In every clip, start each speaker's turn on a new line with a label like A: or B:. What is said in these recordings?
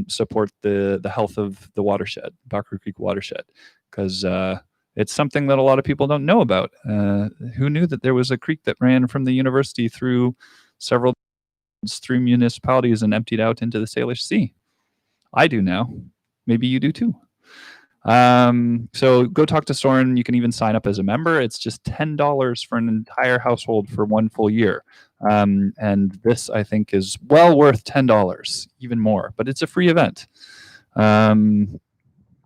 A: support the health of the watershed, Bakru Creek watershed, because it's something that a lot of people don't know about. Who knew that there was a creek that ran from the university through several through municipalities and emptied out into the Salish Sea? I do now. Maybe you do too. So go talk to Soren. You can even sign up as a member. It's just $10 for an entire household for 1 full year. And this, I think, is well worth $10, even more, but it's a free event.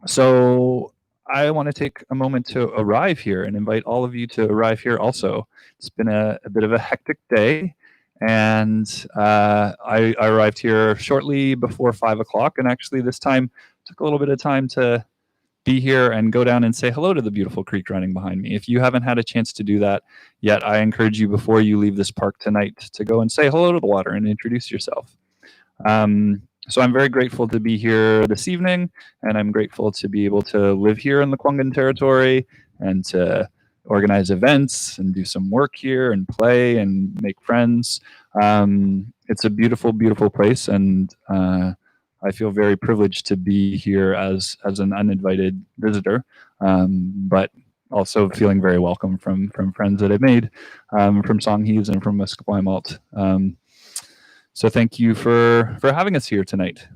A: So I want to take a moment to arrive here and invite all of you to arrive here also. It's been a bit of a hectic day, and I arrived here shortly before 5 o'clock, and actually this time took a little bit of time to be here and go down and say hello to the beautiful creek running behind me. If you haven't had a chance to do that yet, I encourage you before you leave this park tonight to go and say hello to the water and introduce yourself. So I'm very grateful to be here this evening, and I'm grateful to be able to live here in the Kwanghan territory and to organize events and do some work here and play and make friends. It's a beautiful, beautiful place, and I feel very privileged to be here as an uninvited visitor, but also feeling very welcome from friends that I've made, from Songhees and from Esquimalt. So thank you for having us here tonight.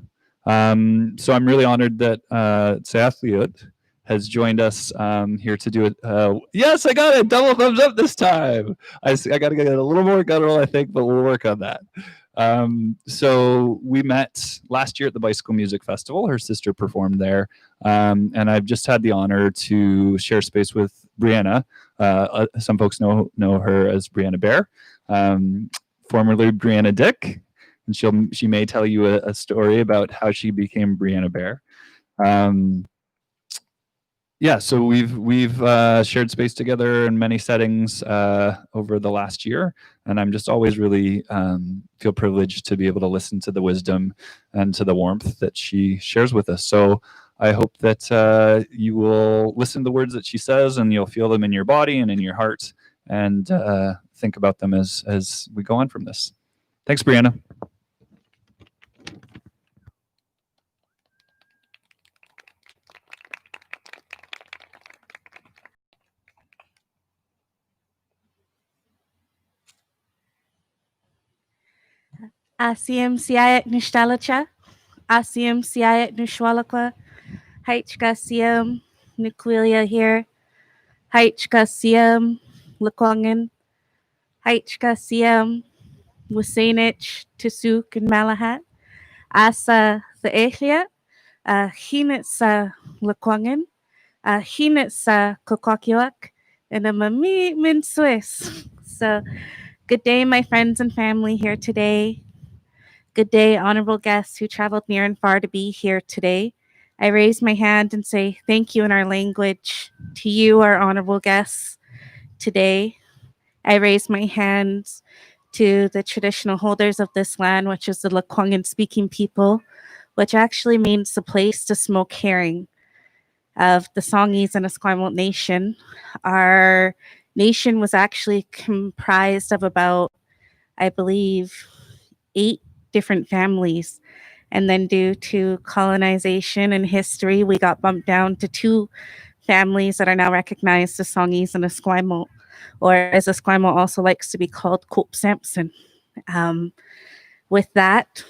A: So I'm really honored that Saatliut has joined us here to do it. Yes, I got it. Double thumbs up this time. I got to get a little more guttural, I think, but we'll work on that. So we met last year at the Bicycle Music Festival. Her sister performed there. And I've just had the honor to share space with Brianna. Some folks know her as Brianna Bear, formerly Brianna Dick. And she may tell you a story about how she became Brianna Bear. Yeah, so we've shared space together in many settings over the last year, and I'm just always really feel privileged to be able to listen to the wisdom and to the warmth that she shares with us. So I hope that you will listen to the words that she says, and you'll feel them in your body and in your heart, and think about them as we go on from this. Thanks, Brianna.
B: Asiem siayat nishtalacha, Asiem siayat nishwalakwa, Haichka siem Nuquilia here, Haichka siem Lakwangin, Haichka siem Wasanich, Tusuk, and Malahat, Asa the Ehlia, Hinitsa Lakwangin, Hinitsa Kokokiwak, and a Mami Min Swiss. So, good day, my friends and family here today. Good day, honorable guests who traveled near and far to be here today. I raise my hand and say thank you in our language to you, our honorable guests, today. I raise my hands to the traditional holders of this land, which is the Lekwungen speaking people, which actually means the place to smoke herring of the Songhees and Esquimalt Nation. Our nation was actually comprised of about, I believe, 8 different families. And then due to colonization and history, we got bumped down to 2 families that are now recognized as Songhees and Esquimalt, or as Esquimalt also likes to be called, Cope Sampson. With that,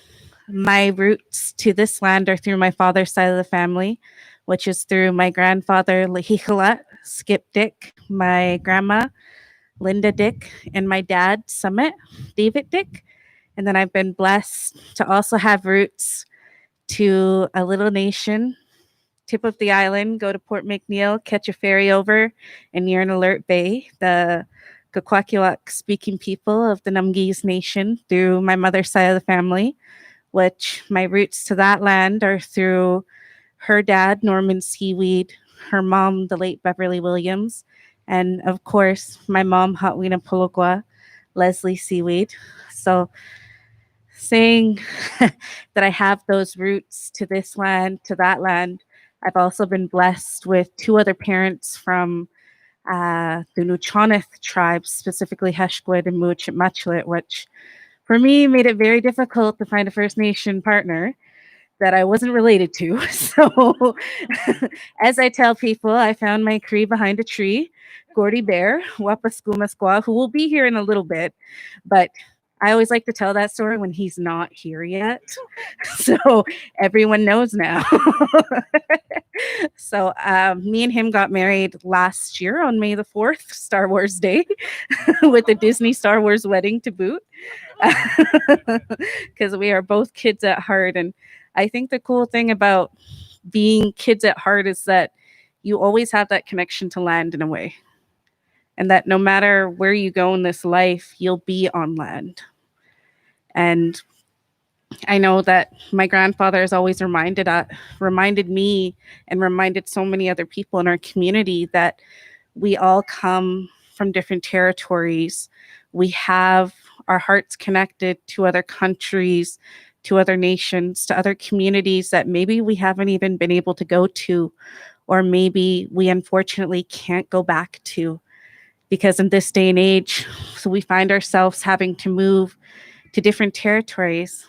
B: my roots to this land are through my father's side of the family, which is through my grandfather, Lahichalat, Skip Dick, my grandma, Linda Dick, and my dad, Summit, David Dick. And then I've been blessed to also have roots to a little nation, tip of the island, go to Port McNeil, catch a ferry over, and you're in Alert Bay, the Kakwakiwak speaking people of the Numgees Nation through my mother's side of the family, which my roots to that land are through her dad, Norman Seaweed, her mom, the late Beverly Williams, and of course, my mom, Hatwina Pologwa, Leslie Seaweed. So saying that I have those roots to this land, to that land, I've also been blessed with 2 other parents from the Nuchoneth tribes, specifically Heshquid and Muchit, which for me made it very difficult to find a First Nation partner. that I wasn't related to. So as I tell people, I found my Cree behind a tree, Gordy Bear, Wapaskuma Squaw, who will be here in a little bit. But I always like to tell that story when he's not here yet. So everyone knows now. So me and him got married last year on May the 4th, Star Wars Day, with the Disney Star Wars wedding to boot. Because we are both kids at heart. And I think the cool thing about being kids at heart is that you always have that connection to land in a way. And that no matter where you go in this life, you'll be on land. And I know that my grandfather has always reminded me and reminded so many other people in our community that we all come from different territories. We have our hearts connected to other countries, to other nations, to other communities that maybe we haven't even been able to go to, or maybe we unfortunately can't go back to. Because in this day and age, so we find ourselves having to move to different territories.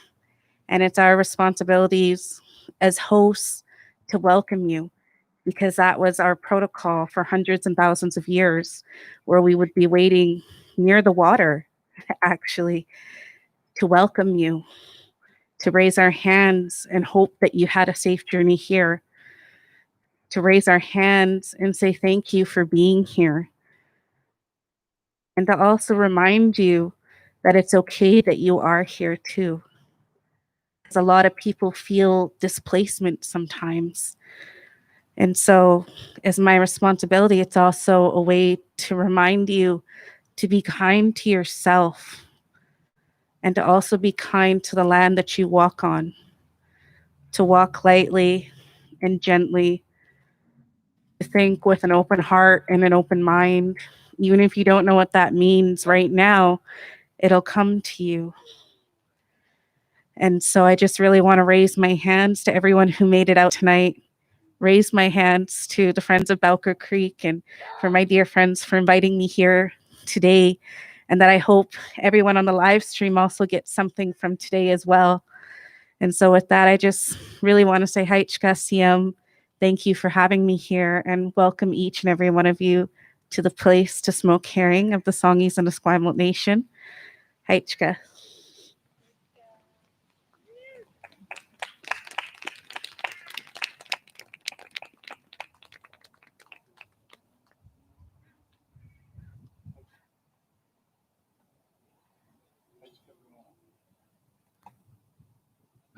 B: And it's our responsibilities as hosts to welcome you, because that was our protocol for hundreds and thousands of years, where we would be waiting near the water, actually, to welcome you, to raise our hands and hope that you had a safe journey here, to raise our hands and say thank you for being here. And to also remind you that it's okay that you are here too. Because a lot of people feel displacement sometimes. And so, as my responsibility, it's also a way to remind you to be kind to yourself and to also be kind to the land that you walk on, to walk lightly and gently, to think with an open heart and an open mind. Even if you don't know what that means right now, it'll come to you. And so I just really want to raise my hands to everyone who made it out tonight. Raise my hands to the Friends of Belker Creek and for my dear friends for inviting me here today. And that I hope everyone on the live stream also gets something from today as well. And so with that, I just really want to say Haichka Siem. Thank you for having me here, and welcome each and every one of you to the place to smoke herring of the Songhees and the Esquimalt Nation. Haichka.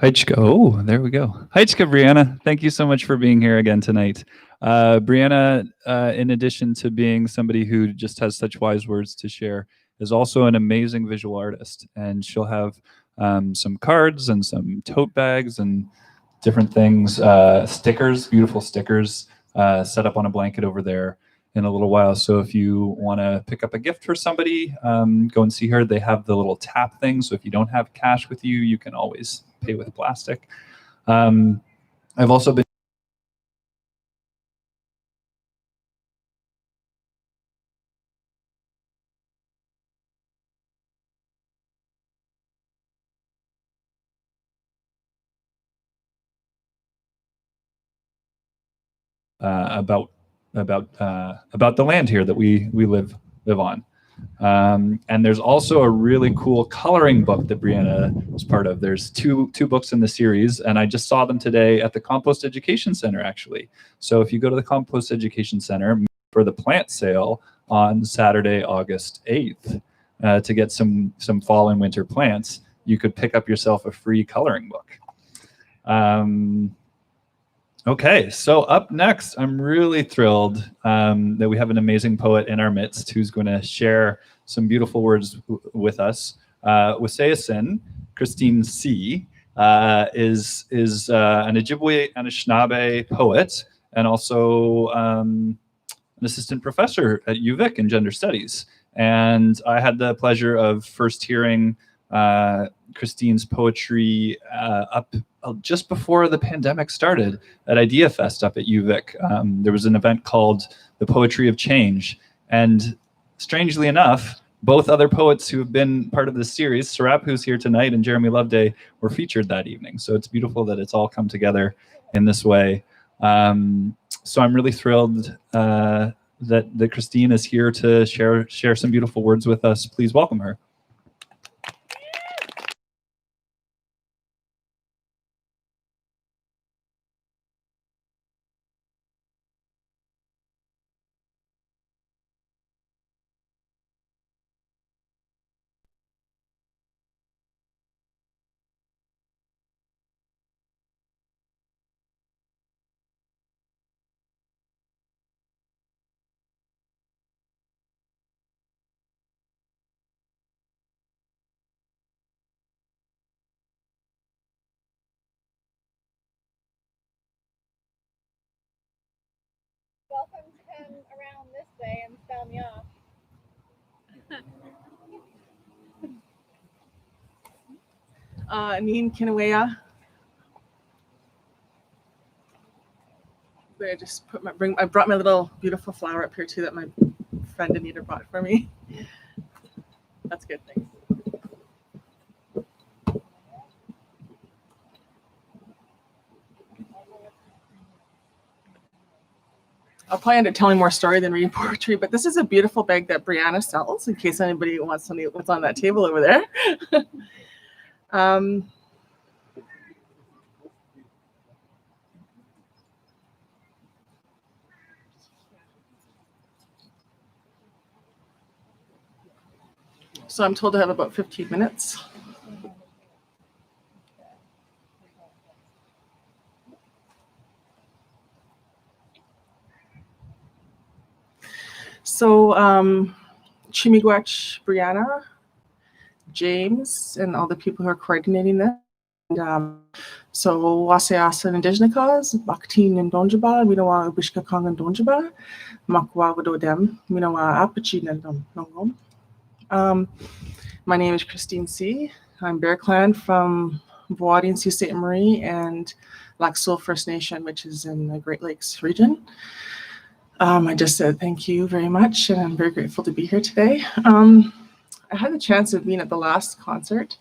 A: Haichka, oh, there we go. Haichka, Brianna, thank you so much for being here again tonight. Brianna, in addition to being somebody who just has such wise words to share, is also an amazing visual artist. And she'll have some cards and some tote bags and different things, stickers, beautiful stickers set up on a blanket over there in a little while. So if you want to pick up a gift for somebody, go and see her. They have the little tap thing. So if you don't have cash with you, you can always pay with plastic. I've also been about the land here that we live on. And there's also a really cool coloring book that Brianna was part of. There's two books in the series, and I just saw them today at the Compost Education Center, actually. So if you go to the Compost Education Center for the plant sale on Saturday, August 8th, to get some fall and winter plants, you could pick up yourself a free coloring book. Okay, so up next, I'm really thrilled that we have an amazing poet in our midst who's going to share some beautiful words with us. Waseasin, Christine C., is an Ojibwe Anishinaabe poet and also an assistant professor at UVic in gender studies. And I had the pleasure of first hearing Christine's poetry up just before the pandemic started at Idea Fest up at UVic. There was an event called The Poetry of Change. And strangely enough, Both other poets who have been part of this series, Sarap, who's here tonight, and Jeremy Loveday, were featured that evening. So it's beautiful that it's all come together in this way. So I'm really thrilled that Christine is here to share some beautiful words with us. Please welcome her.
C: Welcome to come around this way and spell me off.
D: Nin Kinawea. I brought my little beautiful flower up here too that my friend Anita brought for me. That's good, thanks. I'll probably end up telling more story than reading poetry, but this is a beautiful bag that Brianna sells in case anybody wants to know what's on that table over there. So I'm told to have about 15 minutes. So Chimigwech, Brianna, James, and all the people who are coordinating this. And, so Waseasa and Indigenous cause, Bakhtin and Donjaba, Minawa Bishka Kong and Donjaba, Makwa Wadodem, Minawa Apachi and Nongom. My name is Christine C. I'm Bear Clan from Boadi and Sault Ste. Marie and Lac Seul First Nation, which is in the Great Lakes region. I just said thank you very much, and I'm very grateful to be here today. I had the chance of being at the last concert,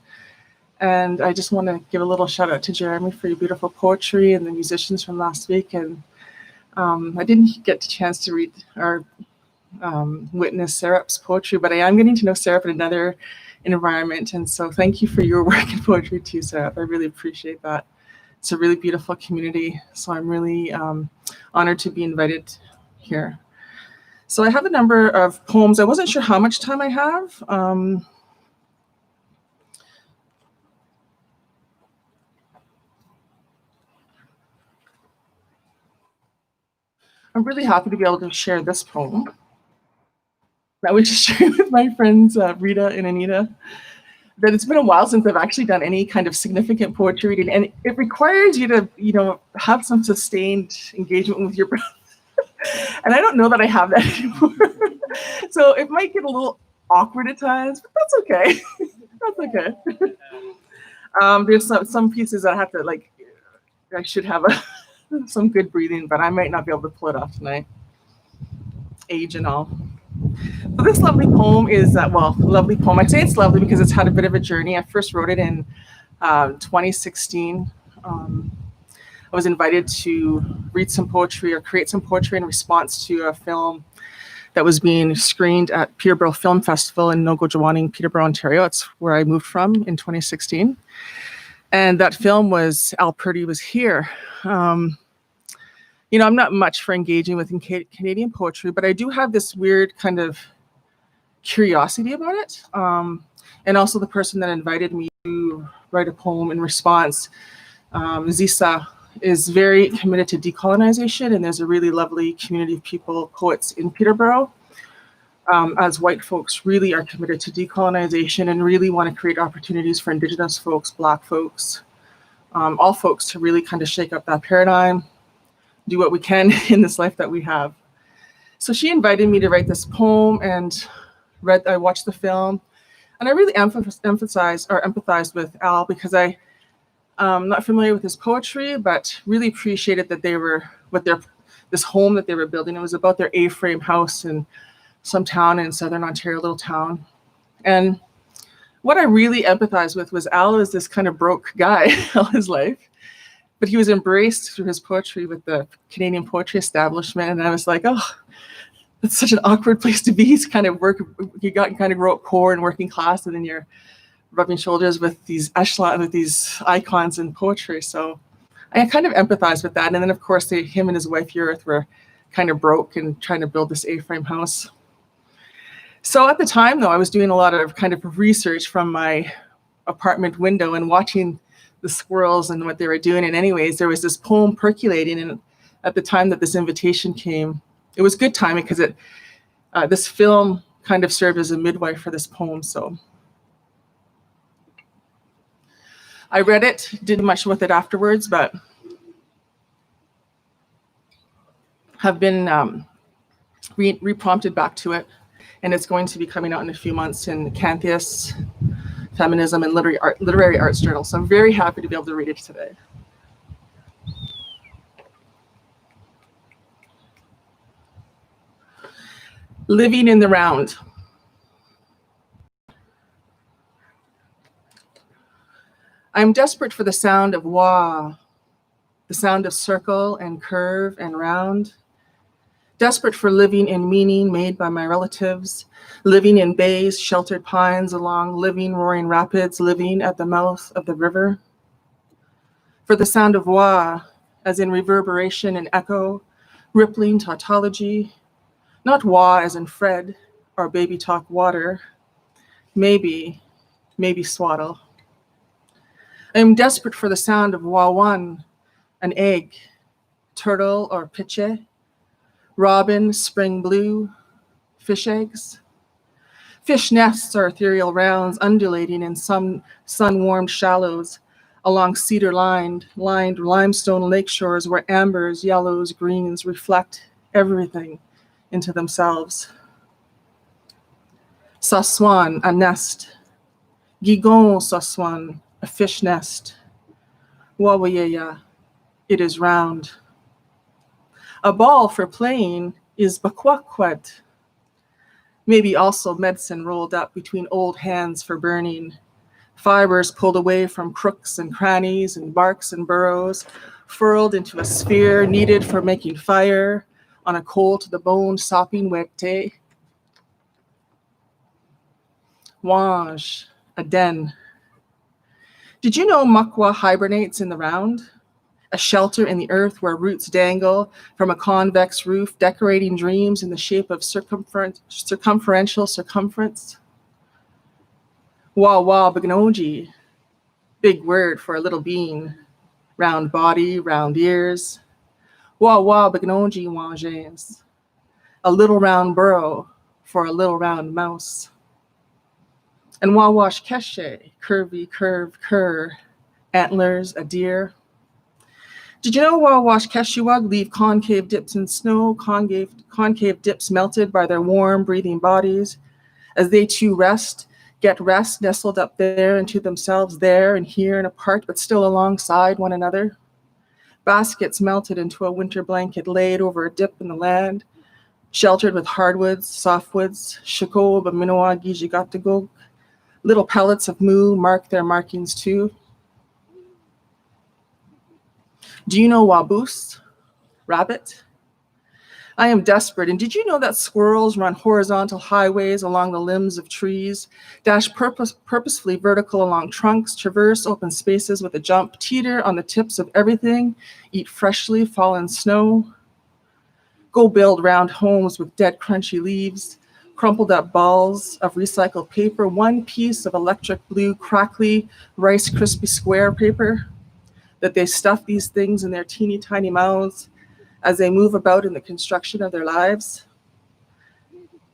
D: and I just want to give a little shout out to Jeremy for your beautiful poetry and the musicians from last week. And I didn't get the chance to read or witness Sarap's poetry, but I am getting to know Sarap in another environment. And so thank you for your work in poetry too, Sarap. I really appreciate that. It's a really beautiful community. So I'm really honored to be invited here. So I have a number of poems. I wasn't sure how much time I have. I'm really happy to be able to share this poem that we just shared with my friends Rita and Anita. That it's been a while since I've actually done any kind of significant poetry reading, and it requires you to, have some sustained engagement with your breath. And I don't know that I have that anymore. So it might get a little awkward at times, but that's okay. That's okay. There's some pieces that I have to I should have some good breathing, but I might not be able to pull it off tonight. Age and all. So this lovely poem is, lovely poem. I say it's lovely because it's had a bit of a journey. I first wrote it in 2016. I was invited to read some poetry or create some poetry in response to a film that was being screened at Peterborough Film Festival in Nogojawaning, Peterborough, Ontario. It's where I moved from in 2016. And that film was Al Purdy Was Here. I'm not much for engaging with Canadian poetry, but I do have this weird kind of curiosity about it. And also the person that invited me to write a poem in response, Zisa, is very committed to decolonization, and there's a really lovely community of people, poets in Peterborough, as white folks really are committed to decolonization and really want to create opportunities for Indigenous folks, Black folks, all folks to really kind of shake up that paradigm, do what we can in this life that we have. So she invited me to write this poem, and I watched the film, and I really empathized with Al because I'm not familiar with his poetry, but really appreciated that they were this home that they were building. It was about their A-frame house in some town in southern Ontario, little town. And what I really empathized with was Al is this kind of broke guy all his life, but he was embraced through his poetry with the Canadian Poetry Establishment. And I was like, oh, that's such an awkward place to be. You kind of grow up poor and working class, and then you're rubbing shoulders with these icons in poetry. So I kind of empathized with that. And then of course him and his wife Judith were kind of broke and trying to build this A-frame house. So at the time, though, I was doing a lot of kind of research from my apartment window and watching the squirrels and what they were doing. And anyways, there was this poem percolating. And at the time that this invitation came, it was good timing because this film kind of served as a midwife for this poem. So I read it, didn't much with it afterwards, but have been re-prompted back to it. And it's going to be coming out in a few months in Cantheus, Feminism, and Literary Arts Journal. So I'm very happy to be able to read it today. Living in the round. I'm desperate for the sound of wah, the sound of circle and curve and round. Desperate for living in meaning made by my relatives, living in bays, sheltered pines along living roaring rapids, living at the mouth of the river. For the sound of wah, as in reverberation and echo, rippling tautology, not wah as in Fred or baby talk water, maybe swaddle. I am desperate for the sound of wawan, an egg, turtle or piche, robin, spring blue, fish eggs. Fish nests are ethereal rounds undulating in some sun-warmed shallows along cedar-lined limestone lake shores where ambers, yellows, greens reflect everything into themselves. Saswan, a nest. Gigon saswan, a fish nest. Wawayeya, it is round. A ball for playing is bakwakwet, maybe also medicine rolled up between old hands for burning, fibers pulled away from crooks and crannies and barks and burrows, furled into a sphere needed for making fire on a coal to the bone sopping wete. Wange, a den. Did you know makwa hibernates in the round? A shelter in the earth where roots dangle from a convex roof, decorating dreams in the shape of circumferential circumference. Wah bagnoji, big word for a little being, round body, round ears. Wah bagnoji wanges, a little round burrow for a little round mouse. And wash keshe, curvy curve cur, antlers, a deer. Did you know wash keshuwag leave concave dips in snow, concave dips melted by their warm breathing bodies, as they too get rest nestled up there into themselves there and here and apart, but still alongside one another. Baskets melted into a winter blanket laid over a dip in the land, sheltered with hardwoods, softwoods, shikob, aminoa, gijigatagog. Little pellets of moo mark their markings too. Do you know waboose, rabbit? I am desperate. And did you know that squirrels run horizontal highways along the limbs of trees, dash purposefully vertical along trunks, traverse open spaces with a jump, teeter on the tips of everything, eat freshly fallen snow, go build round homes with dead crunchy leaves, crumpled up balls of recycled paper, one piece of electric blue crackly Rice Krispie square paper, that they stuff these things in their teeny tiny mouths as they move about in the construction of their lives,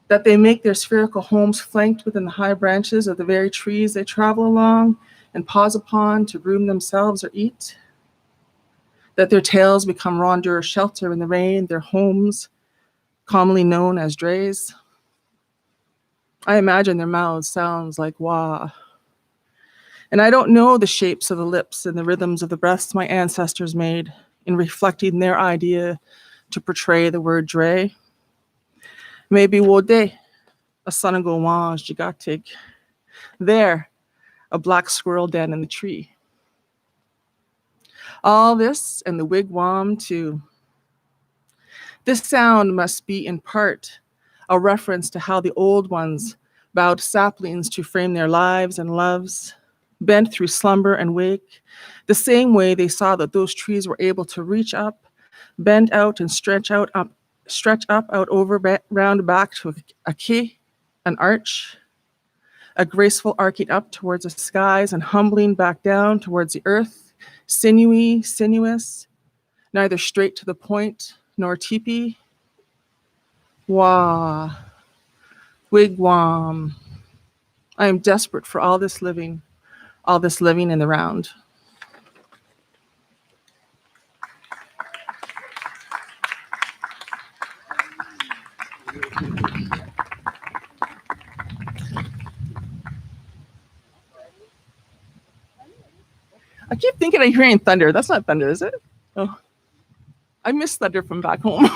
D: that they make their spherical homes flanked within the high branches of the very trees they travel along and pause upon to groom themselves or eat, that their tails become rondeur shelter in the rain, their homes commonly known as drays. I imagine their mouths sounds like wah. And I don't know the shapes of the lips and the rhythms of the breaths my ancestors made in reflecting their idea to portray the word dre. Maybe wode, a son of Gowans, Jigatig, There, a black squirrel den in the tree. All this and the wigwam too. This sound must be in part a reference to how the old ones bowed saplings to frame their lives and loves, bent through slumber and wake, the same way they saw that those trees were able to reach up, bend out and stretch up out over round back to a quay, an arch, a graceful arcing up towards the skies and humbling back down towards the earth, sinewy, sinuous, neither straight to the point nor teepee. Wah, wigwam. I am desperate for all this living in the round. I keep thinking I'm hearing thunder. That's not thunder, is it? Oh, I miss thunder from back home.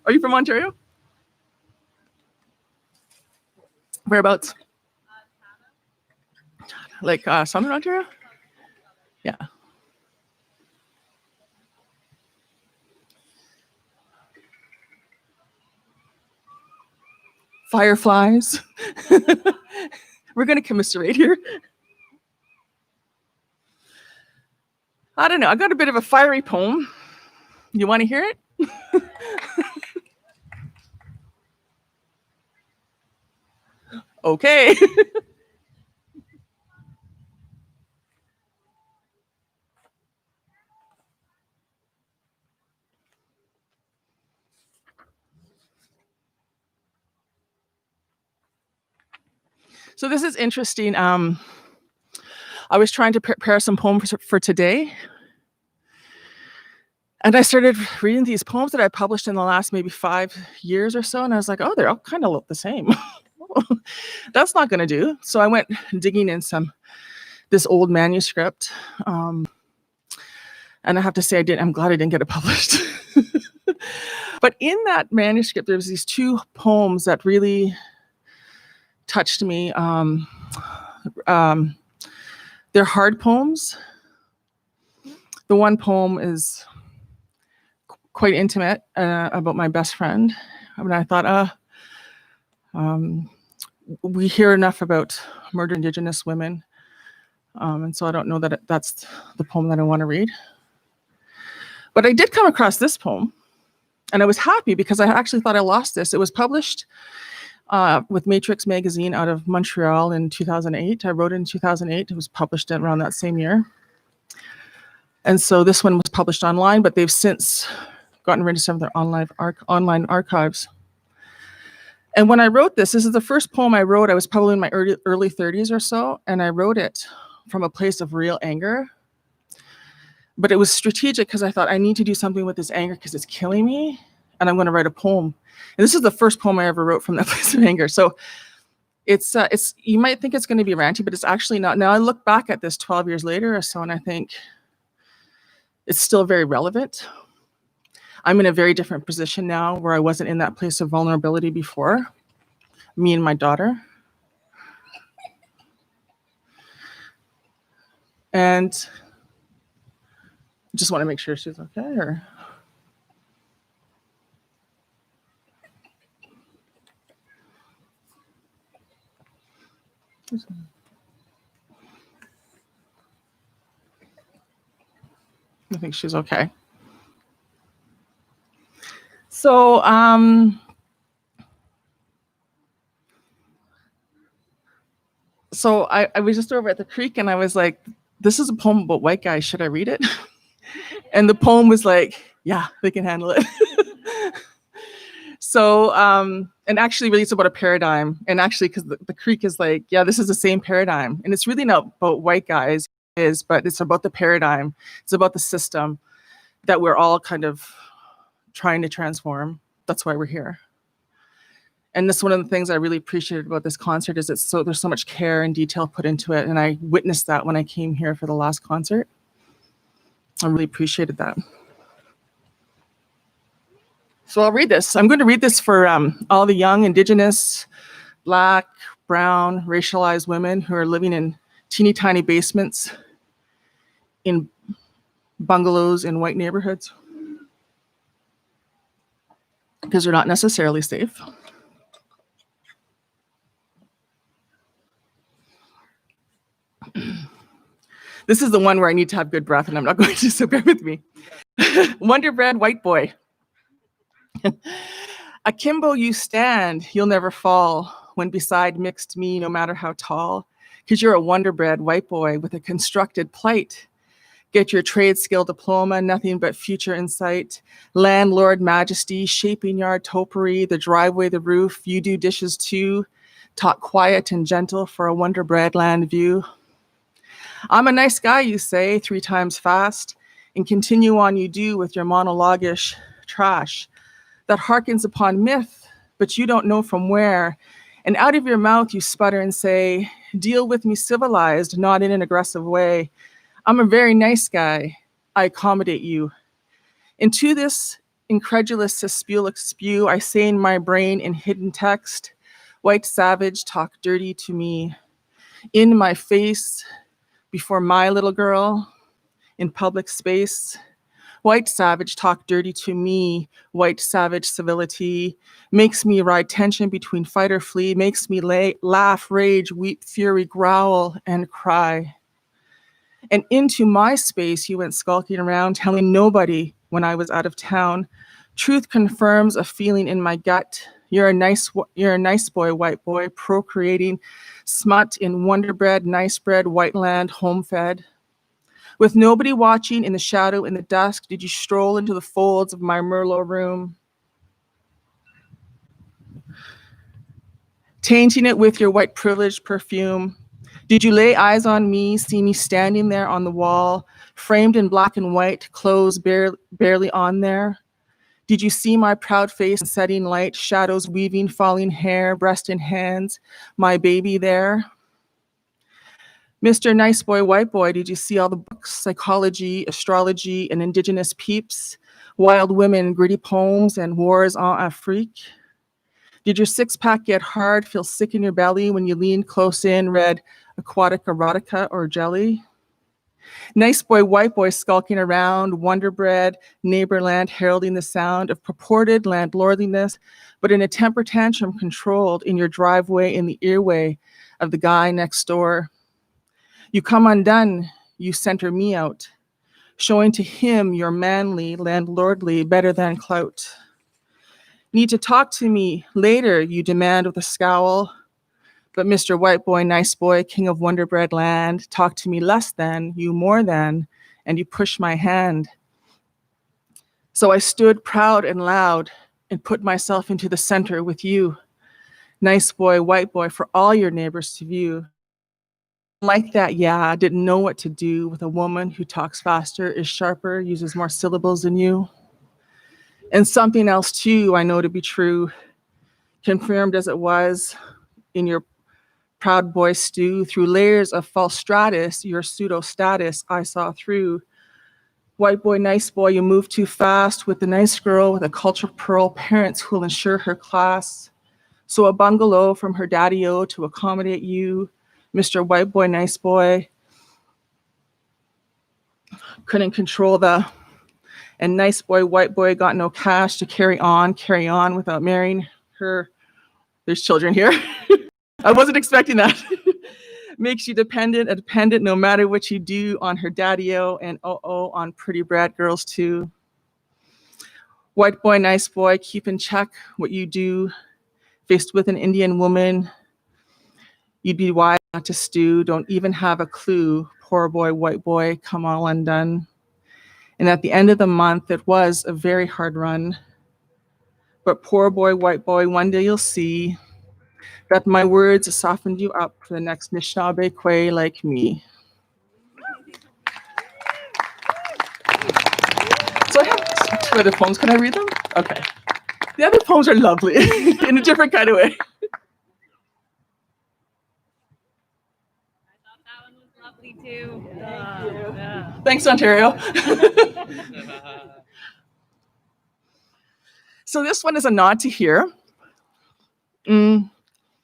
D: Are you from Ontario? Whereabouts? Like Southern Ontario? Yeah. Fireflies. We're going to commiserate here. I don't know. I got a bit of a fiery poem. You want to hear it? Okay. So this is interesting. I was trying to prepare some poems for today. And I started reading these poems that I published in the last maybe 5 years or so. And I was like, oh, they all kind of look the same. That's not going to do. So I went digging in this old manuscript. And I have to say, I'm glad I didn't get it published. But in that manuscript, there's these 2 poems that really touched me. They're hard poems. The one poem is quite intimate, about my best friend. I mean, I thought, we hear enough about murdered Indigenous women, and so I don't know that that's the poem that I want to read. But I did come across this poem, and I was happy because I actually thought I lost this. It was published with Matrix magazine out of Montreal in 2008. I wrote it in 2008. It was published around that same year. And so this one was published online, but they've since gotten rid of some of their online archives. And when I wrote this is the first poem I wrote. I was probably in my early 30s or so, and I wrote it from a place of real anger. But it was strategic because I thought I need to do something with this anger because it's killing me, and I'm going to write a poem. And this is the first poem I ever wrote from that place of anger. So it's you might think it's going to be ranty, but it's actually not. Now I look back at this 12 years later or so, and I think it's still very relevant. I'm in a very different position now where I wasn't in that place of vulnerability before, me and my daughter. And just want to make sure she's okay, or... I think she's okay. So, I was just over at the creek and I was like, this is a poem about white guys. Should I read it? And the poem was like, yeah, they can handle it. So, and actually really it's about a paradigm. And actually, because the creek is like, yeah, this is the same paradigm. And it's really not about white guys, but it's about the paradigm. It's about the system that we're all kind of trying to transform. That's why we're here. And that's one of the things I really appreciated about this concert is there's so much care and detail put into it. And I witnessed that when I came here for the last concert. I really appreciated that. So I'll read this. I'm going to read this for all the young Indigenous, Black, brown, racialized women who are living in teeny tiny basements in bungalows in white neighborhoods because they're not necessarily safe. This is the one where I need to have good breath, and I'm not going to, so bear with me. Wonder Bread White Boy. Akimbo you stand, you'll never fall when beside mixed me, no matter how tall, because you're a Wonder Bread white boy with a constructed plight. Get your trade skill diploma, nothing but future in sight. Landlord majesty, shaping yard topiary, the driveway, the roof, you do dishes too. Talk quiet and gentle for a Wonder Bread land view. I'm a nice guy, you say, 3 times fast, and continue on you do with your monologish trash that harkens upon myth, but you don't know from where. And out of your mouth you sputter and say, deal with me civilized, not in an aggressive way. I'm a very nice guy. I accommodate you. Into this incredulous spew, I say in my brain in hidden text, white savage talk dirty to me. In my face, before my little girl, in public space. White savage talk dirty to me. White savage civility makes me ride tension between fight or flee, makes me laugh, rage, weep, fury, growl, and cry. And into my space you went skulking around, telling nobody when I was out of town. Truth confirms a feeling in my gut. You're a nice boy, white boy, procreating smut in Wonder Bread, nice bread, white land, home fed. With nobody watching in the shadow, in the dusk, did you stroll into the folds of my Merlot room, tainting it with your white privilege perfume? Did you lay eyes on me, see me standing there on the wall, framed in black and white, clothes barely on there? Did you see my proud face in setting light, shadows weaving, falling hair, breast and hands, my baby there? Mr. Nice Boy, White Boy, did you see all the books, psychology, astrology, and indigenous peeps, wild women, gritty poems, and wars en Afrique? Did your six-pack get hard, feel sick in your belly when you leaned close in, read aquatic erotica or jelly? Nice boy, white boy skulking around, Wonder Bread, neighborland heralding the sound of purported landlordliness, but in a temper tantrum controlled in your driveway in the earway of the guy next door. You come undone, you center me out, showing to him your manly, landlordly, better than clout. Need to talk to me later, you demand with a scowl. But Mr. White Boy, Nice Boy, King of Wonder Bread land, talk to me less than, you more than, and you push my hand. So I stood proud and loud and put myself into the center with you. Nice boy, white boy, for all your neighbors to view. Like that, yeah, didn't know what to do with a woman who talks faster, is sharper, uses more syllables than you. And something else too, I know to be true, confirmed as it was in your proud boy stew, through layers of false stratus, your pseudo status I saw through. White boy, nice boy, you move too fast with the nice girl with a cultural pearl, parents who'll ensure her class. So a bungalow from her daddy-o to accommodate you, Mr. White Boy, Nice Boy. Couldn't control and nice boy, white boy got no cash to carry on without marrying her. There's children here. I wasn't expecting that. Makes you a dependent no matter what you do on her daddy-o and on pretty brat girls too. White boy, nice boy, keep in check what you do. Faced with an Indian woman, you'd be wise not to stew, don't even have a clue. Poor boy, white boy, come all undone. And at the end of the month, it was a very hard run. But poor boy, white boy, one day you'll see that my words softened you up for the next Anishinaabe Kwe like me. So I have 2 other poems. Can I read them? Okay. The other poems are lovely in a different kind of way.
B: I thought that one was lovely too.
D: Thank you.
B: Yeah.
D: Thanks, Ontario. So this one is a nod to here.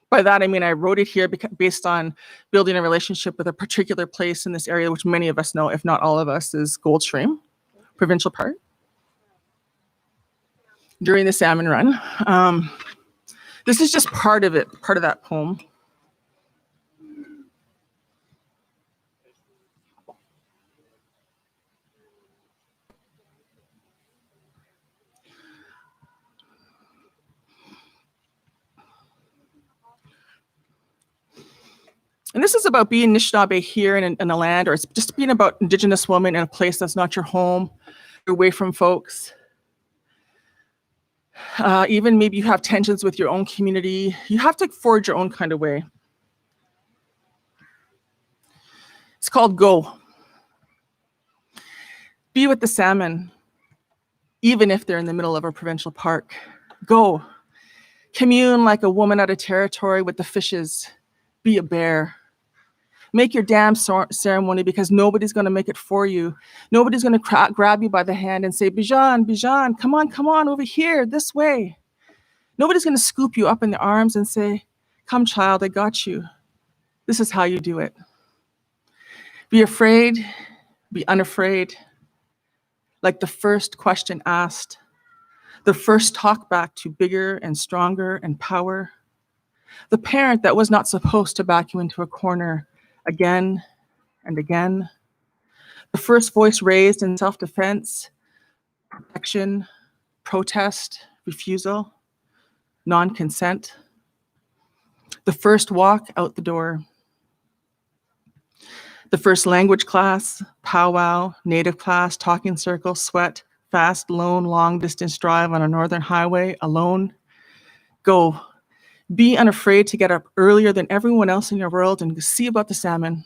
D: By that, I mean I wrote it here based on building a relationship with a particular place in this area, which many of us know, if not all of us, is Goldstream Provincial Park during the salmon run. This is just part of it, part of that poem. And this is about being Anishinaabe here in the land, or it's just being about Indigenous women in a place that's not your home, you're away from folks. Even maybe you have tensions with your own community. You have to forge your own kind of way. It's called Go. Be with the salmon, even if they're in the middle of a provincial park. Go. Commune like a woman out of territory with the fishes. Be a bear. Make your damn ceremony, because nobody's going to make it for you. Nobody's going to grab you by the hand and say, Bijan, Bijan, come on, over here, this way. Nobody's going to scoop you up in the arms and say, come, child, I got you. This is how you do it. Be afraid, be unafraid. Like the first question asked, the first talk back to bigger and stronger and power. The parent that was not supposed to back you into a corner again and again. The first voice raised in self-defense, protection, protest, refusal, non-consent. The first walk out the door. The first language class, powwow, native class, talking circle, sweat, fast, lone, long distance drive on a northern highway, alone. Go. Be unafraid to get up earlier than everyone else in your world and see about the salmon.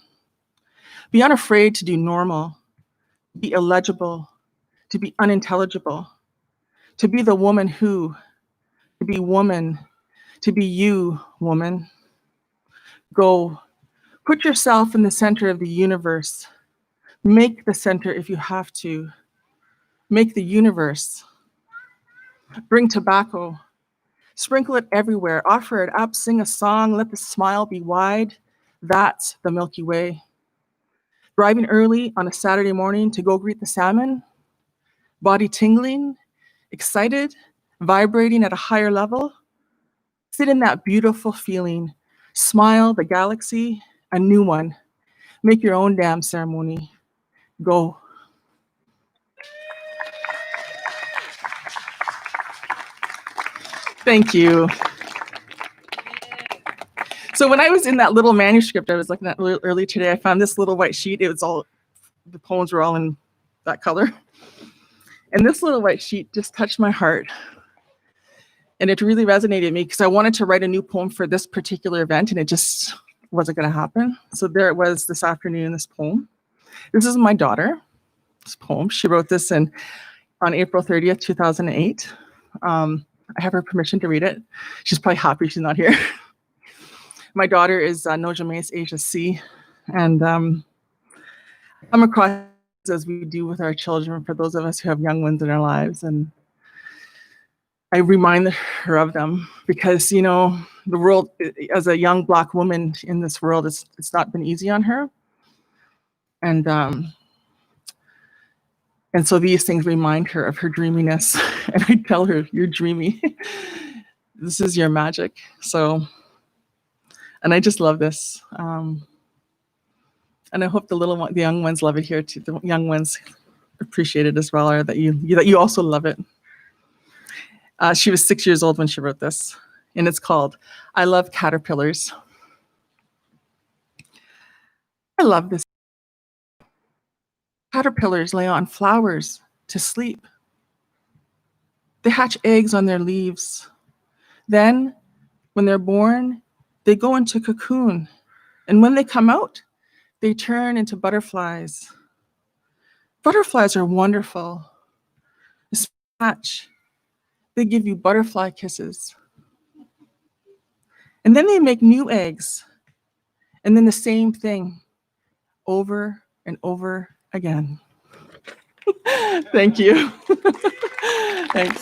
D: Be unafraid to do normal, be illegible, to be unintelligible, to be the woman who, to be woman, to be you, woman. Go. Put yourself in the center of the universe. Make the center if you have to. Make the universe. Bring tobacco. Sprinkle it everywhere. Offer it up. Sing a song. Let the smile be wide. That's the Milky Way. Driving early on a Saturday morning to go greet the salmon. Body tingling, excited, vibrating at a higher level. Sit in that beautiful feeling. Smile the galaxy, a new one. Make your own damn ceremony. Go. Thank you. So when I was in that little manuscript, I was looking at early today, I found this little white sheet. It was all, the poems were all in that color. And this little white sheet just touched my heart. And it really resonated with me because I wanted to write a new poem for this particular event and it just wasn't going to happen. So there it was this afternoon, this poem. This is my daughter, this poem. She wrote this on April 30th, 2008. I have her permission to read it. She's probably happy she's not here. My daughter is Nojames Asia C. And come across as we do with our children, for those of us who have young ones in our lives. And I remind her of them because, you know, the world, as a young Black woman in this world, it's not been easy on her. And so these things remind her of her dreaminess. And I tell her, you're dreamy. This is your magic. So, and I just love this. And I hope the young ones love it here too. The young ones appreciate it as well, or that you also love it. She was 6 years old when she wrote this, and it's called I Love Caterpillars. I love this. Caterpillars lay on flowers to sleep. They hatch eggs on their leaves. Then, when they're born, they go into cocoon. And when they come out, they turn into butterflies. Butterflies are wonderful. They give you butterfly kisses. And then they make new eggs. And then the same thing over and over again. Thank you. Thanks.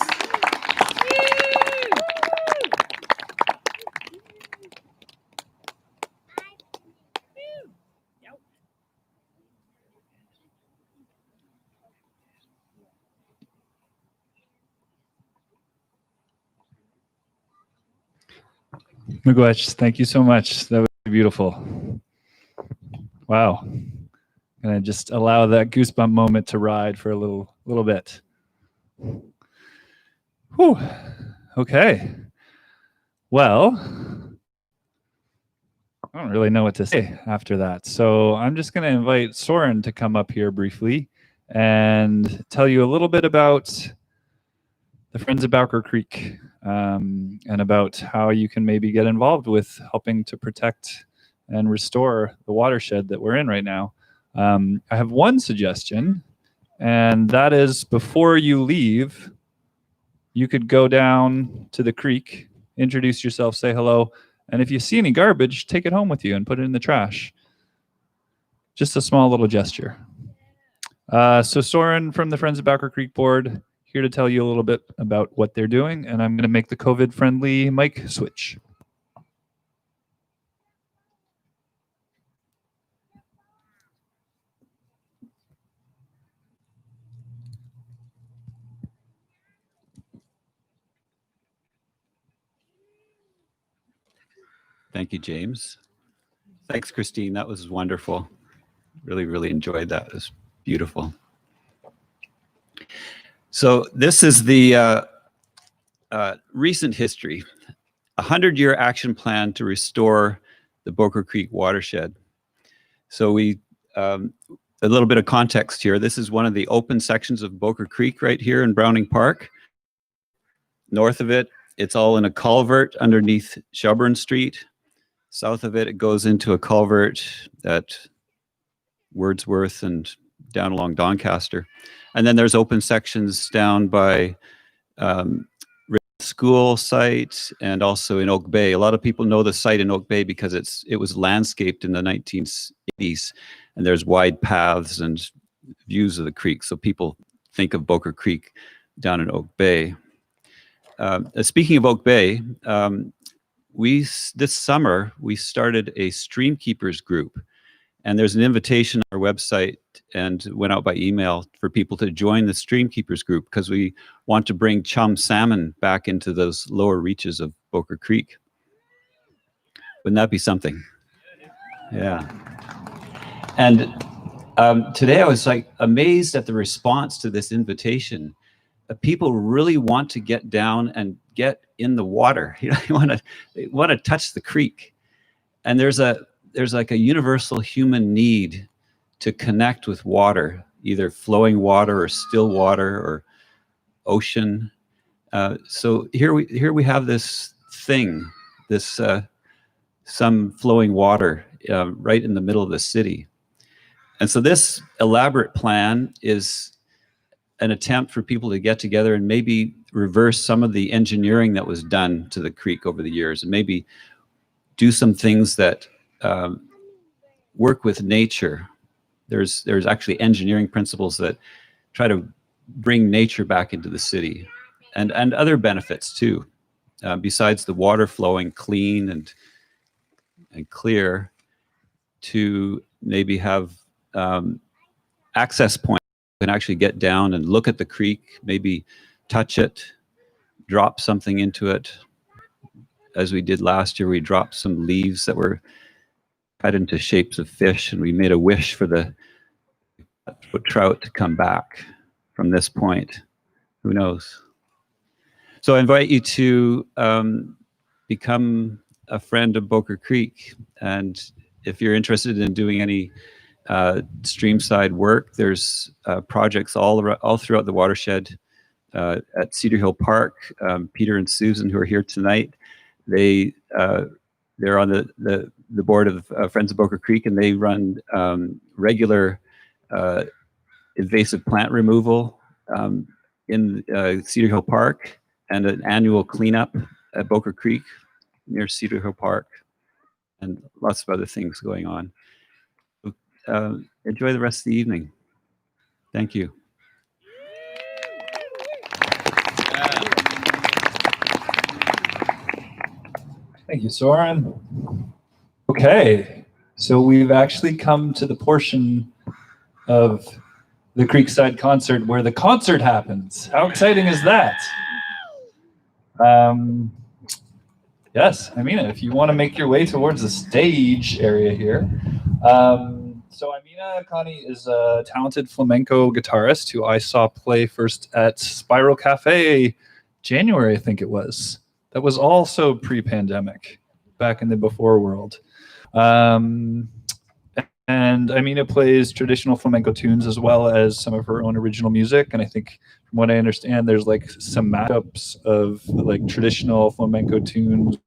A: Miigwech, thank you so much. That was beautiful. Wow. Gonna just allow that goosebump moment to ride for a little bit. Whew. Okay. Well, I don't really know what to say after that. So I'm just going to invite Soren to come up here briefly and tell you a little bit about the Friends of Bowker Creek and about how you can maybe get involved with helping to protect and restore the watershed that we're in right now. I have one suggestion, and that is before you leave, you could go down to the creek, introduce yourself, say hello, and if you see any garbage, take it home with you and put it in the trash. Just a small little gesture. So Soren from the Friends of Bowker Creek Board, here to tell you a little bit about what they're doing, and I'm going to make the COVID-friendly mic switch.
E: Thank you, James. Thanks, Christine. That was wonderful. Really, really enjoyed that. It was beautiful. So this is the recent history, a 100-year action plan to restore the Bowker Creek watershed. So a little bit of context here. This is one of the open sections of Bowker Creek right here in Browning Park. North of it, it's all in a culvert underneath Shelburne Street. South of it, it goes into a culvert at Wordsworth and down along Doncaster. And then there's open sections down by school site and also in Oak Bay. A lot of people know the site in Oak Bay because it was landscaped in the 1980s, and there's wide paths and views of the creek. So people think of Bowker Creek down in Oak Bay. Speaking of Oak Bay, this summer we started a stream keepers group, and there's an invitation on our website and went out by email for people to join the stream keepers group because we want to bring chum salmon back into those lower reaches of Bowker Creek. Wouldn't that be something? Yeah. And today I was like amazed at the response to this invitation. People really want to get down and get in the water. You know, they want to touch the creek. And there's like a universal human need to connect with water, either flowing water or still water or ocean. So here we have this thing, this some flowing water right in the middle of the city. And so this elaborate plan is an attempt for people to get together and maybe reverse some of the engineering that was done to the creek over the years, and maybe do some things that work with nature. There's actually engineering principles that try to bring nature back into the city, and other benefits too, besides the water flowing clean and clear, to maybe have access points. Can actually get down and look at the creek, maybe touch it, drop something into it. As we did last year, we dropped some leaves that were cut into shapes of fish, and we made a wish for the trout to come back from this point. Who knows? So I invite you to become a friend of Bowker Creek, and if you're interested in doing any streamside work, there's projects all throughout the watershed. At Cedar Hill Park, Peter and Susan, who are here tonight, they're on the board of Friends of Bowker Creek, and they run regular invasive plant removal in Cedar Hill Park, and an annual cleanup at Bowker Creek near Cedar Hill Park, and lots of other things going on. Enjoy the rest of the evening. Thank you.
A: Thank you, Soren. Okay, so we've actually come to the portion of the Creekside Concert where the concert happens. How exciting is that? Yes, Amina, if you want to make your way towards the stage area here. So Amina Khani is a talented flamenco guitarist who I saw play first at Spiral Cafe January, I think it was. That was also pre-pandemic, back in the before world. And Amina plays traditional flamenco tunes as well as some of her own original music. And I think from what I understand, there's like some mashups of like traditional flamenco tunes.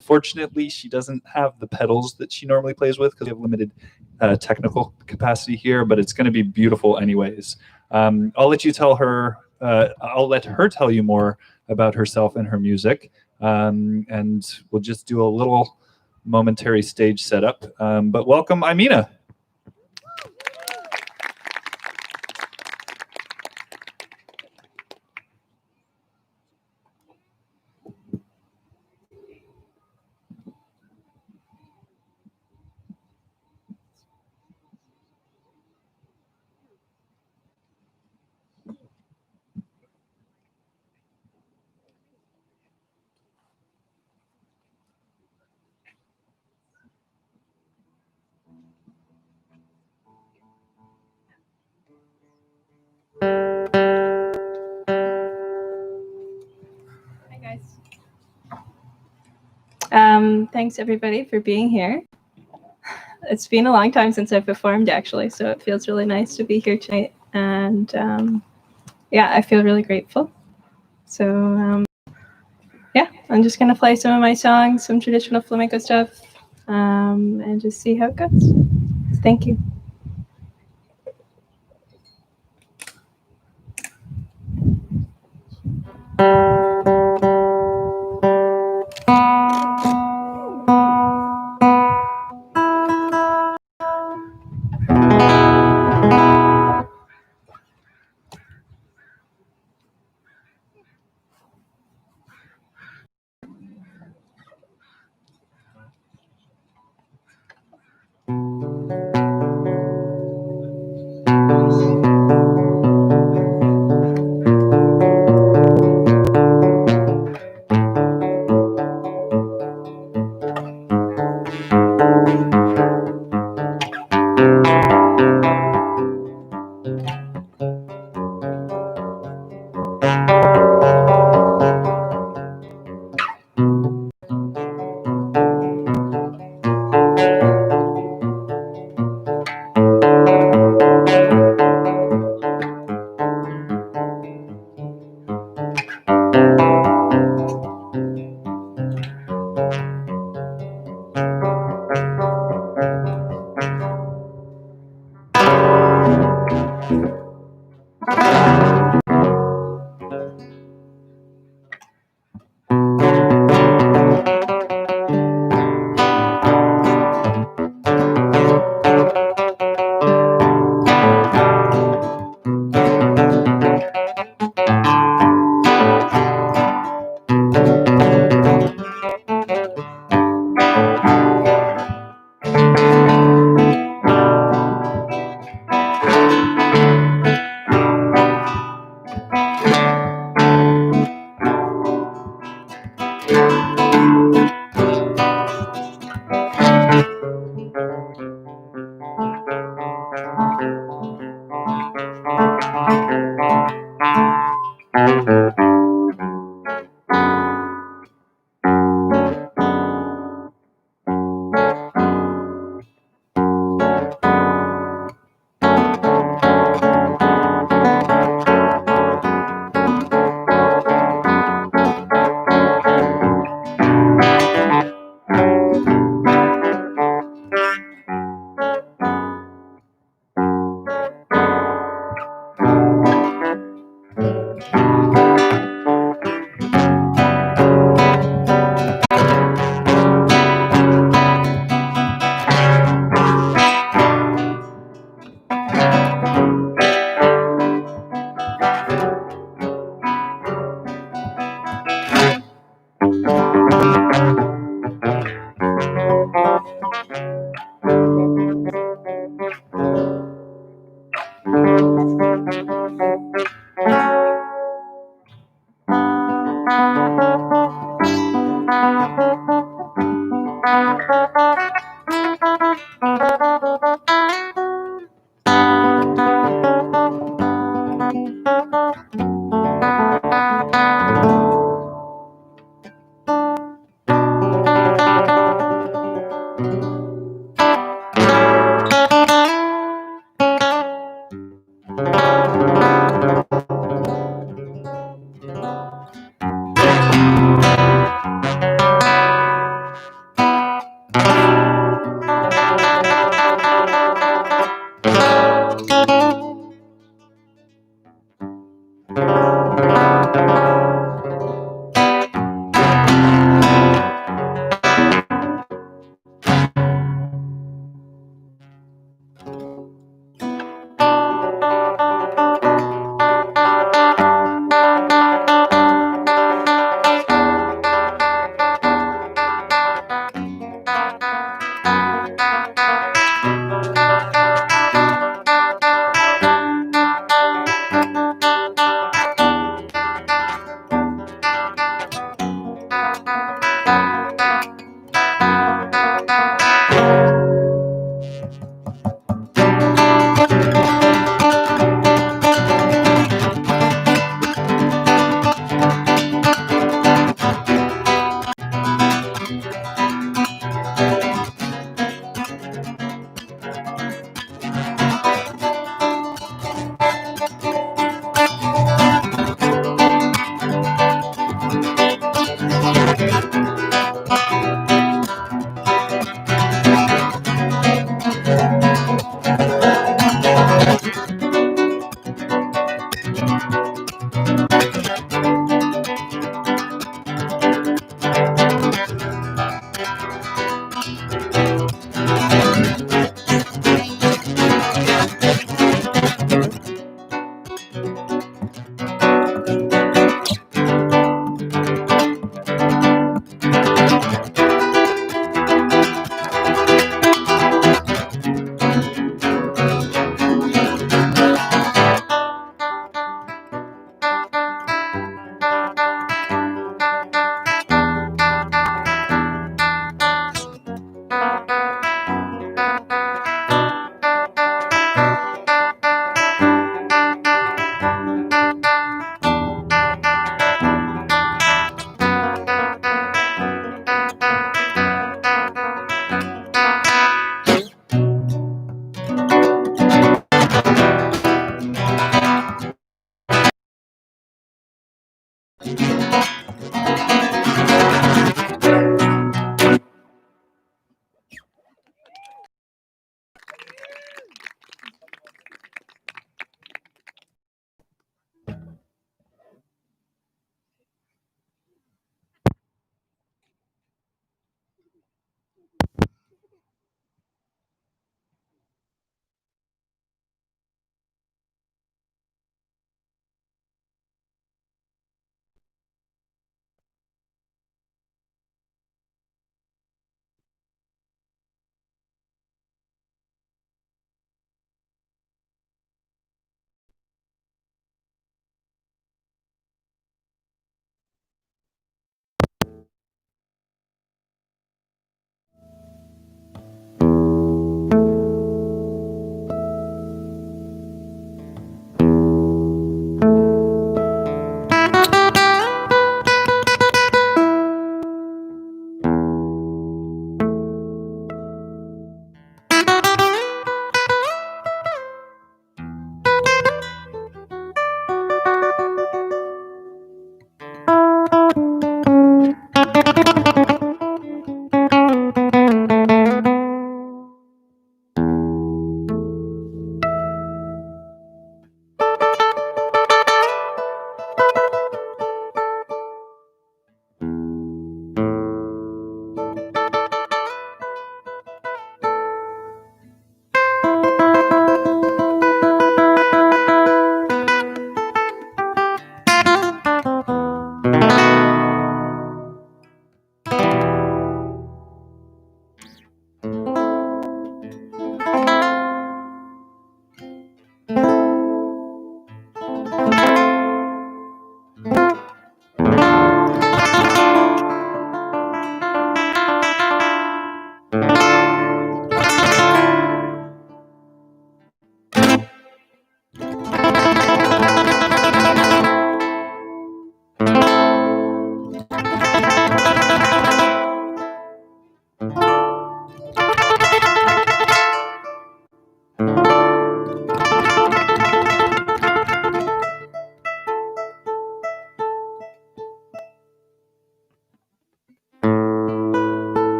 A: Fortunately, she doesn't have the pedals that she normally plays with because we have limited technical capacity here, but it's going to be beautiful anyways. I'll let you tell her, I'll let her tell you more about herself and her music. And we'll just do a little momentary stage setup. But welcome, Amina.
C: Hi, guys.
F: Thanks everybody for being here. It's been a long time since I've performed actually, so it feels really nice to be here tonight. And yeah, I feel really grateful. So yeah, I'm just gonna play some of my songs, some traditional flamenco stuff, and just see how it goes. Thank you.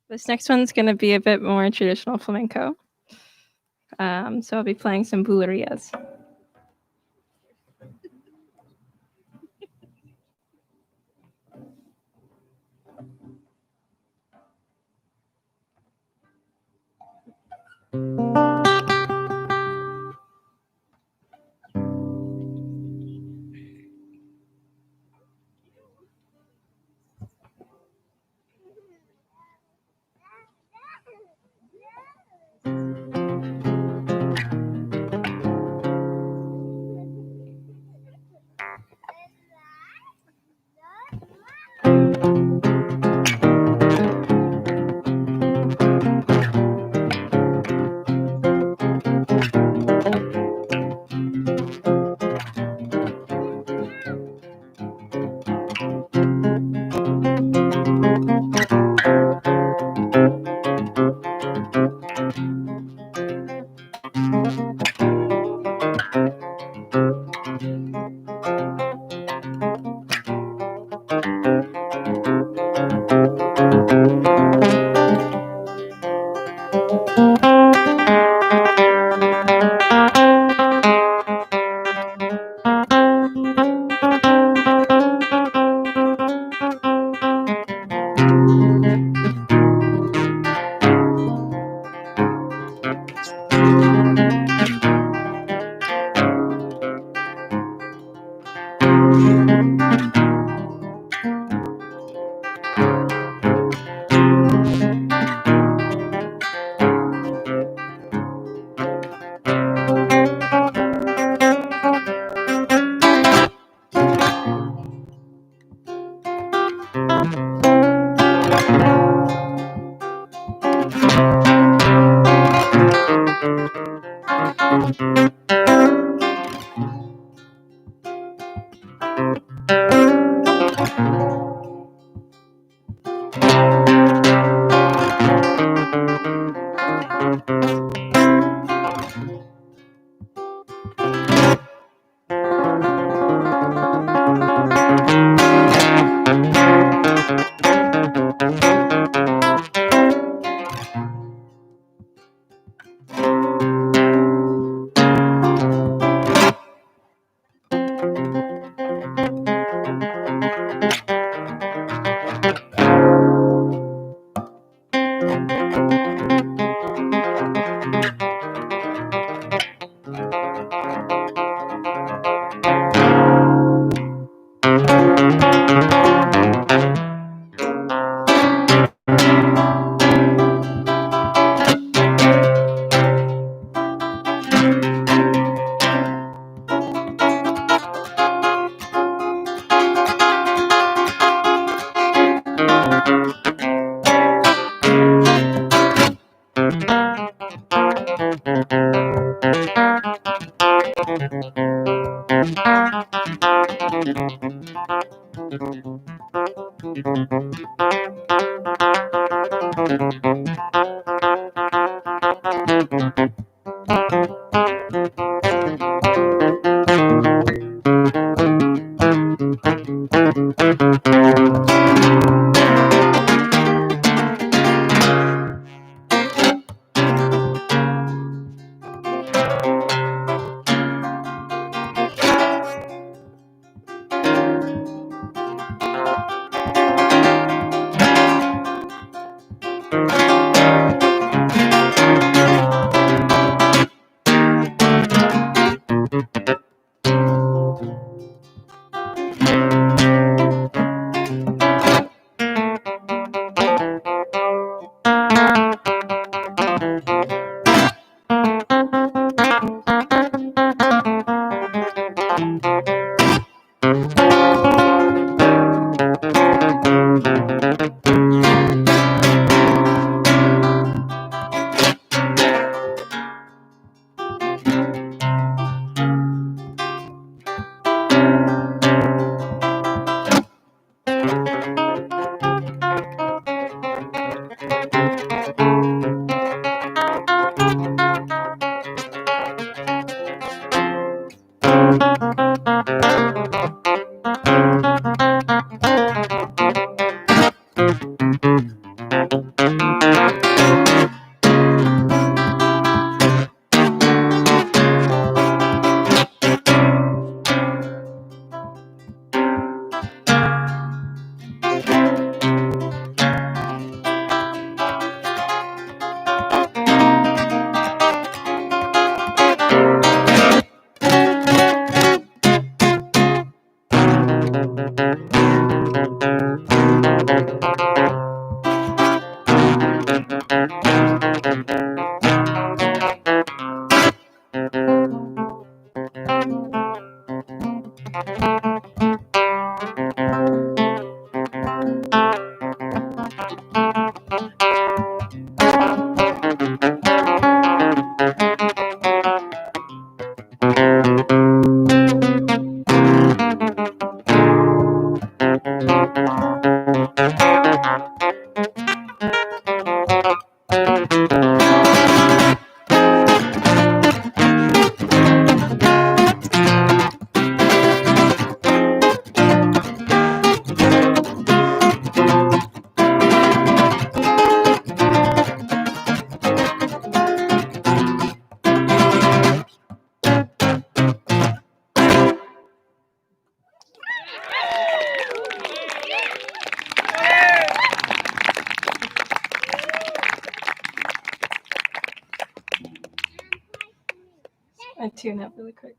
F: This next one's going to be a bit more traditional flamenco. So I'll be playing some bulerías. I tune up really quick.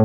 F: I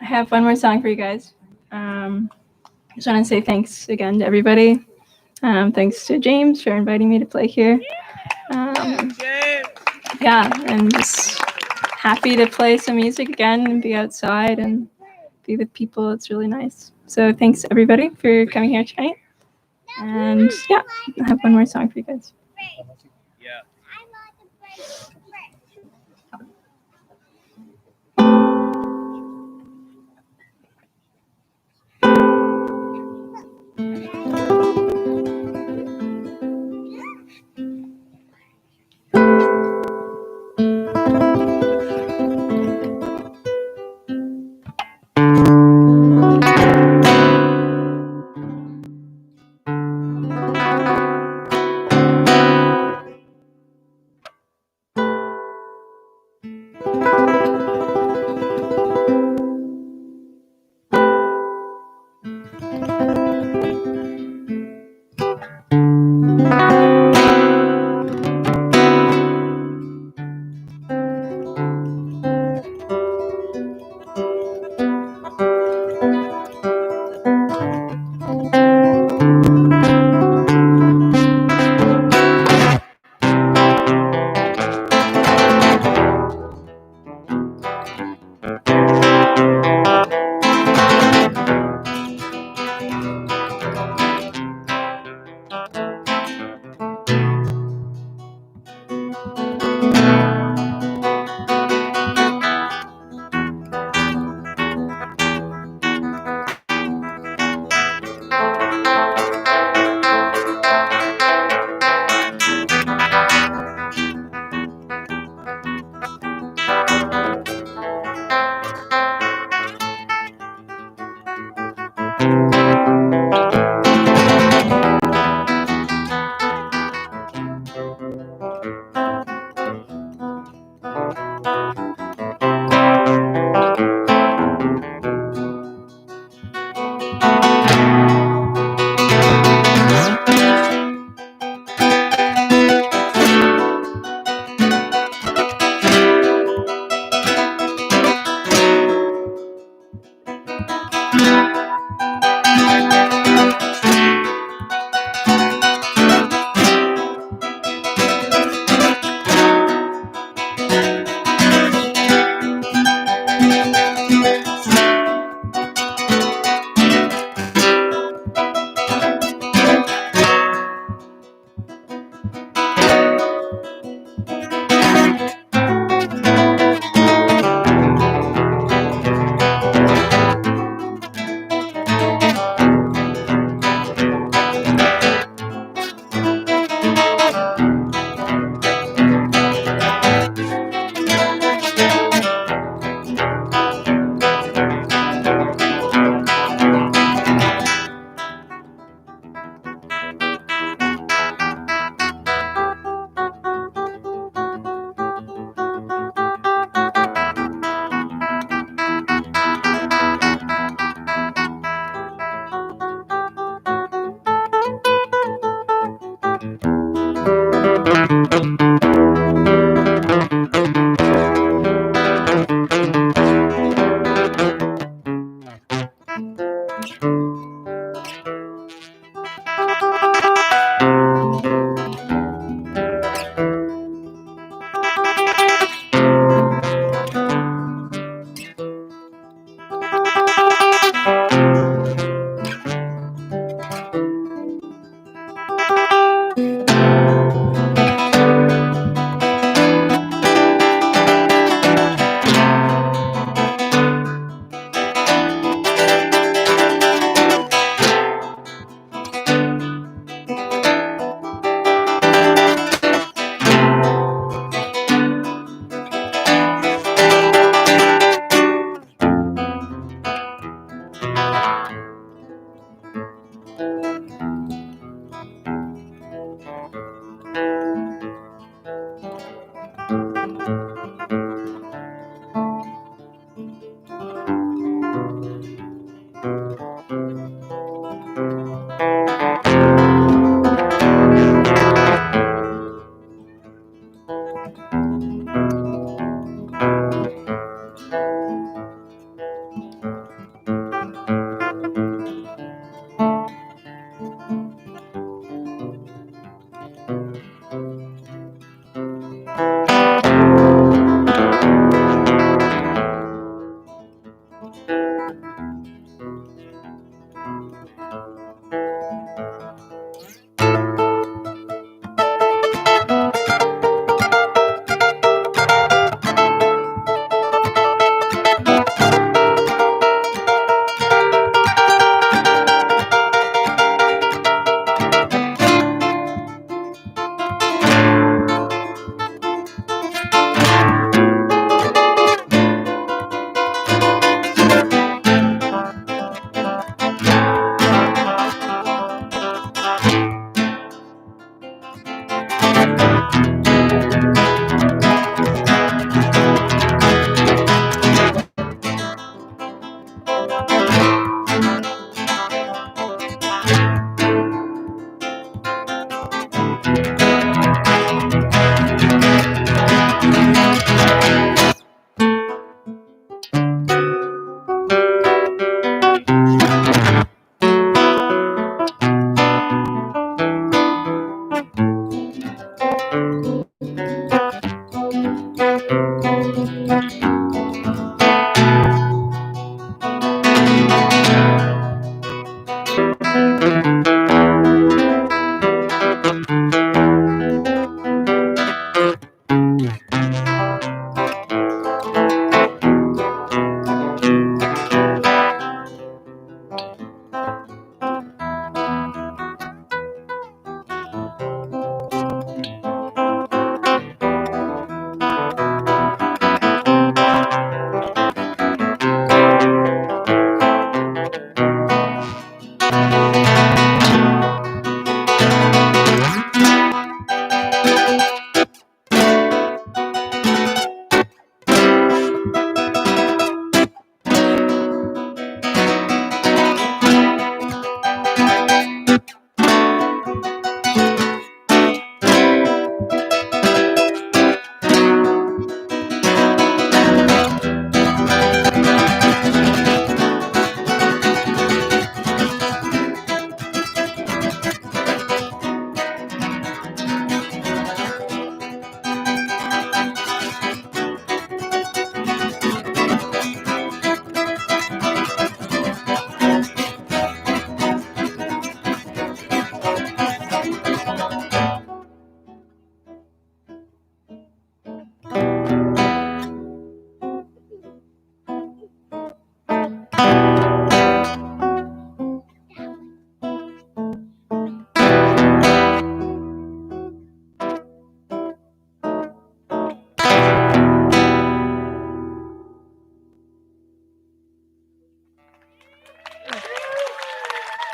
F: have one more song for you guys. I just want to say thanks again to everybody. Thanks to James for inviting me to play here. Yeah, I'm just happy to play some music again and be outside and be with people. It's really nice. So thanks everybody for coming here tonight. And yeah, I have one more song for you guys.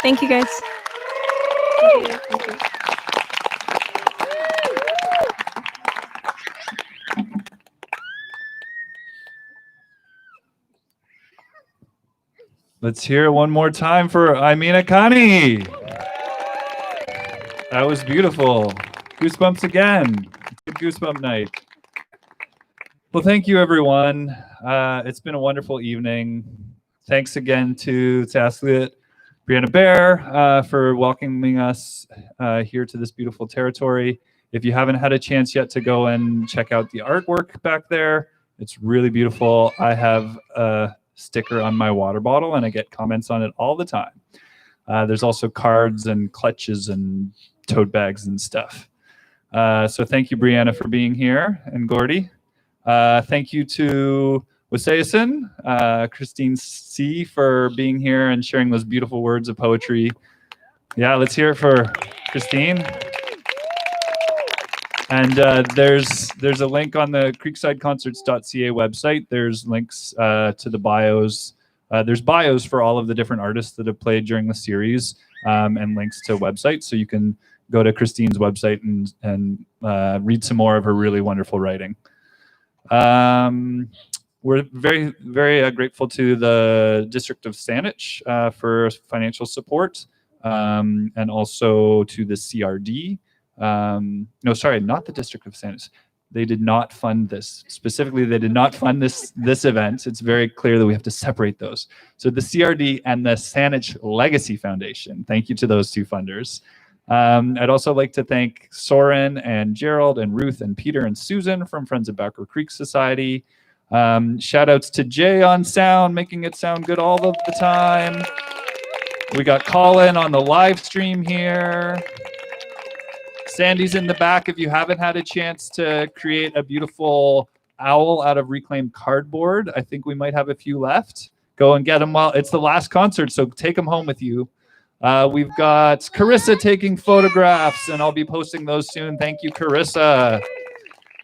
F: Thank you, guys. Thank you. Thank you.
A: Let's hear it one more time for Imina Kani. That was beautiful. Goosebumps again. Good goosebump night. Well, thank you, everyone. It's been a wonderful evening. Thanks again to Taslit, Brianna Bear, for welcoming us here to this beautiful territory. If you haven't had a chance yet to go and check out the artwork back there, it's really beautiful. I have a sticker on my water bottle and I get comments on it all the time. There's also cards and clutches and tote bags and stuff. So thank you, Brianna, for being here, and Gordy. Thank you to Wasayasin, Christine C, for being here and sharing those beautiful words of poetry. Yeah, let's hear it for Christine. And there's a link on the creeksideconcerts.ca website. There's links to the bios. There's bios for all of the different artists that have played during the series, and links to websites. So you can go to Christine's website and read some more of her really wonderful writing. We're very, very grateful to the District of Saanich for financial support, and also to the CRD. No, sorry, not the District of Saanich. They did not fund this. Specifically, they did not fund this event. It's very clear that we have to separate those. So the CRD and the Saanich Legacy Foundation. Thank you to those two funders. I'd also like to thank Soren and Gerald and Ruth and Peter and Susan from Friends of Backer Creek Society. Shout outs to Jay on sound, making it sound good all of the time. We got Colin on the live stream here. Sandy's in the back. If you haven't had a chance to create a beautiful owl out of reclaimed cardboard, I think we might have a few left. Go and get them while it's the last concert, so take them home with you. We've got Carissa taking photographs, and I'll be posting those soon. Thank you, Carissa.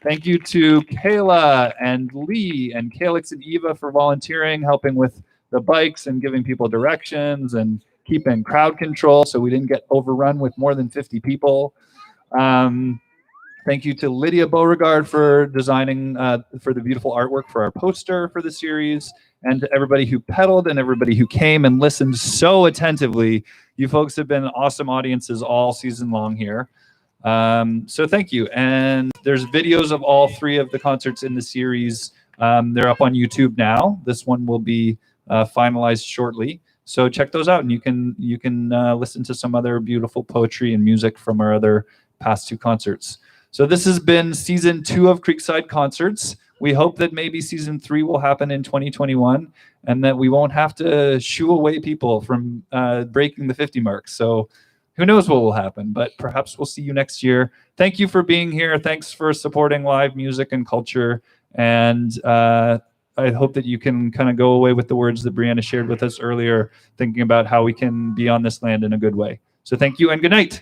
A: Thank you to Kayla and Lee and Calix and Eva for volunteering, helping with the bikes and giving people directions and keeping crowd control so we didn't get overrun with more than 50 people. Thank you to Lydia Beauregard for designing for the beautiful artwork for our poster for the series, and to everybody who pedaled and everybody who came and listened so attentively. You folks have been awesome audiences all season long here. So thank you. And there's videos of all three of the concerts in the series. They're up on YouTube now. This one will be finalized shortly. So check those out, and you can listen to some other beautiful poetry and music from our other past two concerts. So this has been season 2 of Creekside Concerts. We hope that maybe season 3 will happen in 2021, and that we won't have to shoo away people from breaking the 50 mark. So who knows what will happen, but perhaps we'll see you next year. Thank you for being here. Thanks for supporting live music and culture. And I hope that you can kind of go away with the words that Brianna shared with us earlier, thinking about how we can be on this land in a good way. So thank you and good night.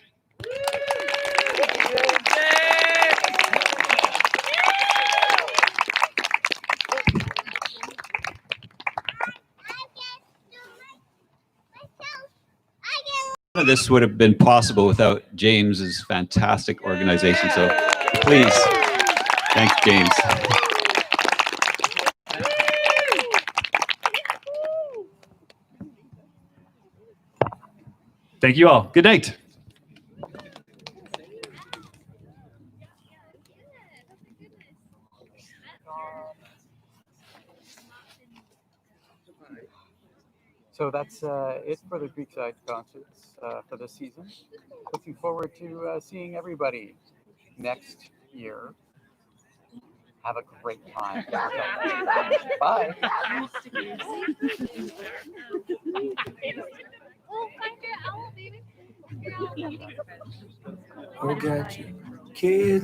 E: None of this would have been possible without James's fantastic organization. So please, thanks, James.
A: Thank you all. Good night.
G: So that's it for the Creekside Concerts for this season. Looking forward to seeing everybody next year. Have a great time. Bye.
C: Oh,
H: I got you. Kids